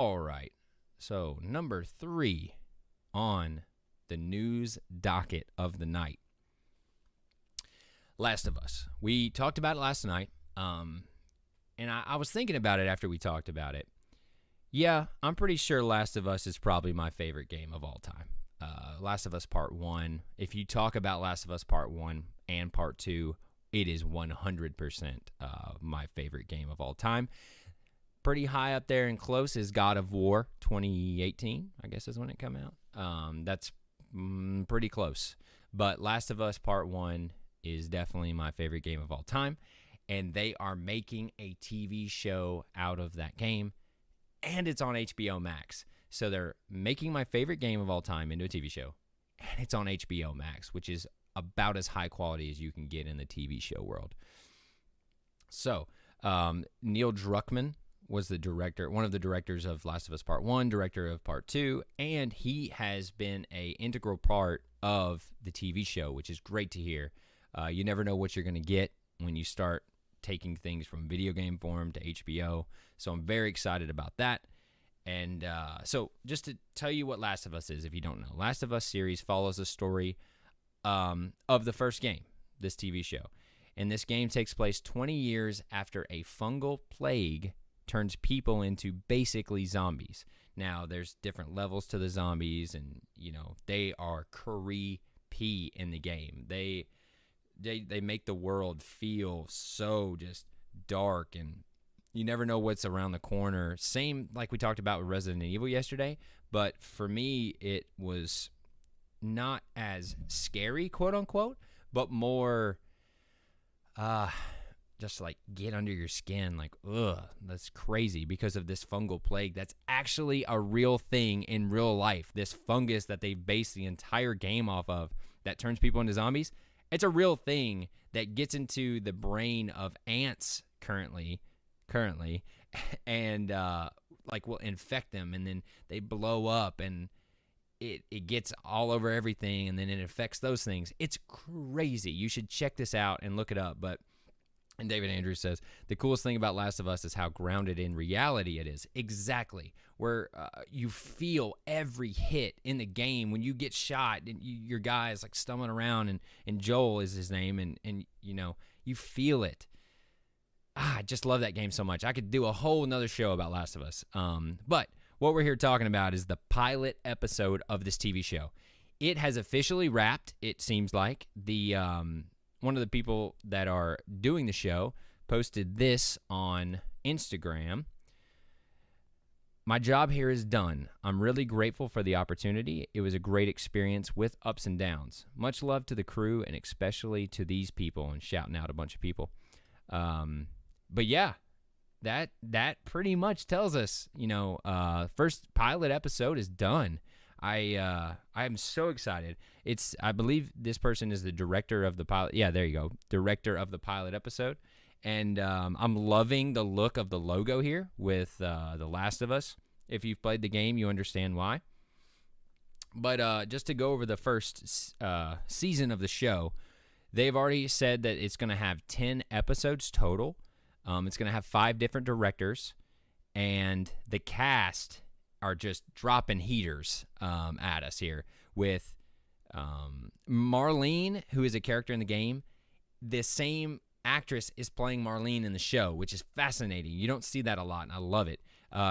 All right. So, number 3 on the news docket of the night. Last of Us. We talked about it last night, and I was thinking about it after we talked about it. Yeah, I'm pretty sure Last of Us is probably my favorite game of all time. Last of Us Part 1, if you talk about Last of Us Part 1 and Part 2, it is 100% my favorite game of all time. Pretty high up there and close is God of War 2018, I guess is when it came out. That's pretty close. But Last of Us Part 1 is definitely my favorite game of all time. And they are making a TV show out of that game. And it's on HBO Max. So they're making my favorite game of all time into a TV show. And it's on HBO Max, which is about as high quality as you can get in the TV show world. So, Neil Druckmann was the director, one of the directors of Last of Us Part 1, director of Part 2, and he has been an integral part of the TV show, which is great to hear. You never know what you're going to get when you start taking things from video game form to HBO, so I'm very excited about that. And so just to tell you what Last of Us is, if you don't know, Last of Us series follows the story of the first game, this TV show. And this game takes place 20 years after a fungal plague turns people into basically zombies. Now, there's different levels to the zombies, and, you know, they are creepy in the game. They make the world feel so just dark, and you never know what's around the corner. Same like we talked about with Resident Evil yesterday, but for me, it was not as scary, quote unquote, but more just like get under your skin, like, ugh, that's crazy because of this fungal plague that's actually a real thing in real life. This fungus that they base the entire game off of that turns people into zombies, it's a real thing that gets into the brain of ants currently, and like will infect them, and then they blow up, and it gets all over everything, and then it affects those things. It's crazy. You should check this out and look it up. And David Andrews says, the coolest thing about Last of Us is how grounded in reality it is. Exactly. Where you feel every hit in the game when you get shot and your guy is like stumbling around, and Joel is his name, and you know, you feel it. I just love that game so much. I could do a whole nother show about Last of Us. But what we're here talking about is the pilot episode of this TV show. It has officially wrapped, it seems like. The one of the people that are doing the show posted this on Instagram. My job here is done. I'm really grateful for the opportunity. It was a great experience with ups and downs. Much love to the crew and especially to these people, and shouting out a bunch of people. But yeah, that pretty much tells us, you know, first pilot episode is done. I'm so excited. I believe this person is the director of the pilot. Yeah, there you go. Director of the pilot episode. And I'm loving the look of the logo here with The Last of Us. If you've played the game, you understand why. But just to go over the first season of the show, they've already said that it's going to have 10 episodes total. It's going to have 5 different directors. And the cast are just dropping heaters at us here with Marlene, who is a character in the game. The same actress is playing Marlene in the show, which is fascinating. You don't see that a lot, and I love it.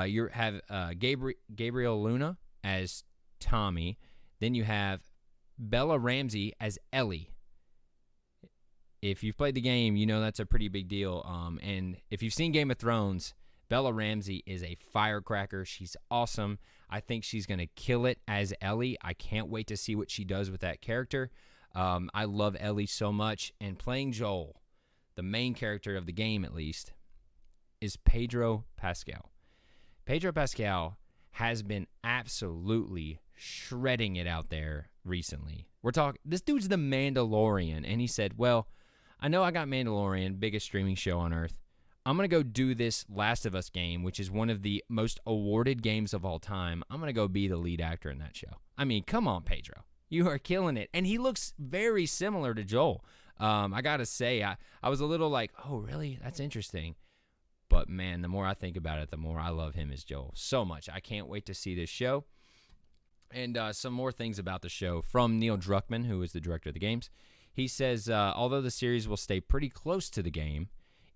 You have Gabriel Luna as Tommy. Then you have Bella Ramsey as Ellie. If you've played the game, you know that's a pretty big deal. And if you've seen Game of Thrones, Bella Ramsey is a firecracker. She's awesome. I think she's going to kill it as Ellie. I can't wait to see what she does with that character. I love Ellie so much. And playing Joel, the main character of the game at least, is Pedro Pascal. Pedro Pascal has been absolutely shredding it out there recently. This dude's the Mandalorian, and he said, well, I know I got Mandalorian, biggest streaming show on earth. I'm going to go do this Last of Us game, which is one of the most awarded games of all time. I'm going to go be the lead actor in that show. I mean, come on, Pedro. You are killing it. And he looks very similar to Joel. I got to say, I was a little like, oh, really? That's interesting. But, man, the more I think about it, the more I love him as Joel so much. I can't wait to see this show. And some more things about the show from Neil Druckmann, who is the director of the games. He says, although the series will stay pretty close to the game,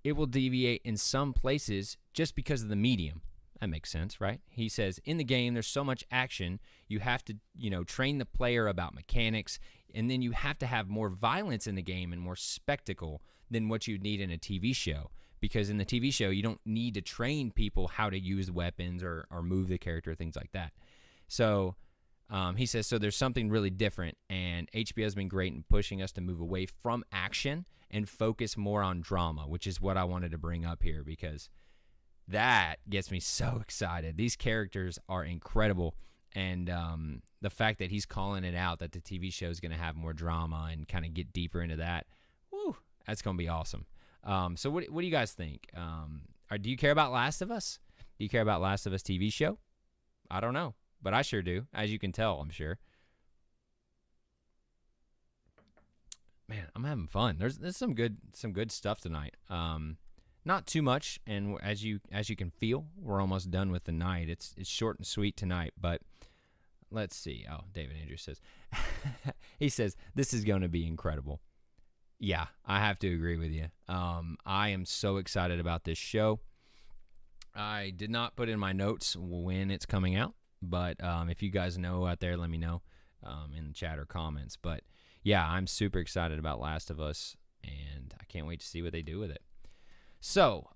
it will deviate in some places just because of the medium. That makes sense, right? He says, in the game, there's so much action, you have to, train the player about mechanics, and then you have to have more violence in the game and more spectacle than what you'd need in a TV show. Because in the TV show, you don't need to train people how to use weapons or move the character, things like that. So he says, so there's something really different, and HBO has been great in pushing us to move away from action and focus more on drama, which is what I wanted to bring up here because that gets me so excited. These characters are incredible, and the fact that he's calling it out that the TV show is going to have more drama and kind of get deeper into that, woo, that's going to be awesome. So what do you guys think? Do you care about Last of Us? Do you care about Last of Us TV show? I don't know, but I sure do, as you can tell, I'm sure. Man, I'm having fun. There's some good stuff tonight. Not too much, and as you can feel, we're almost done with the night. It's short and sweet tonight, but let's see. Oh, David Andrews says, he says, this is going to be incredible. Yeah, I have to agree with you. I am so excited about this show. I did not put in my notes when it's coming out, but if you guys know out there, let me know in the chat or comments. But yeah, I'm super excited about Last of Us, and I can't wait to see what they do with it. So,